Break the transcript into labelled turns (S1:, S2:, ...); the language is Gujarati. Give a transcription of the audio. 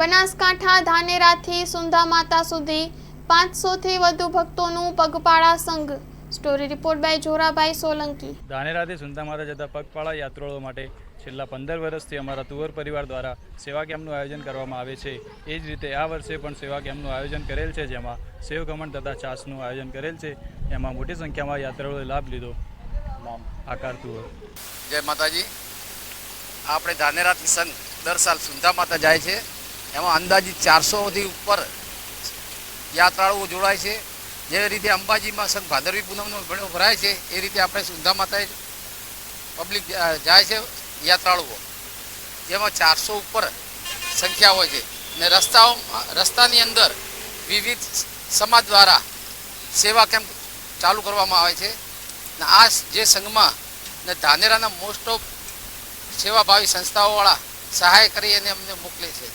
S1: બનાસકાંઠા ધાનેરાથી સુંધા માતા સુધી 500થી વધુ ભક્તોનું પગપાળા સંઘ। Story report by Jorabhai Solanki.
S2: ધાનેરાથી સુંધા માતા જતા પગપાળા યાત્રાળુઓ માટે છેલ્લા 15 વર્ષથી અમારા તુવર પરિવાર દ્વારા સેવા કેમ્પનું આયોજન કરવામાં આવે છે। એ જ રીતે આ વર્ષે પણ સેવા કેમ્પનું આયોજન કરેલ છે, જેમાં સેવ ખમણ તથા છાશનું આયોજન કરેલ છે। એમાં મોટી સંખ્યામાં યાત્રાળુઓએ લાભ લીધો। આકાર તુવર।
S3: જય માતાજી। આપણે ધાનેરાથી સંઘ દર સાલ સુંધા માતા જાય છે, એમાં અંદાજિત 400થી ઉપર યાત્રાળુઓ જોડાય છે। જે રીતે અંબાજીમાં સંઘ ભાદરવી પૂનમનો મેળો ભરાય છે, એ રીતે આપણે સુંધા માતાએ પબ્લિક જાય છે યાત્રાળુઓ, જેમાં 400 ઉપર સંખ્યા હોય છે ને રસ્તાની અંદર વિવિધ સમાજ દ્વારા સેવા કેમ્પ ચાલુ કરવામાં આવે છે ને આ જે સંઘમાં ને ધાનેરાના મોસ્ટ ઓફ સેવાભાવી સંસ્થાઓવાળા સહાય કરી અને અમને મોકલે છે।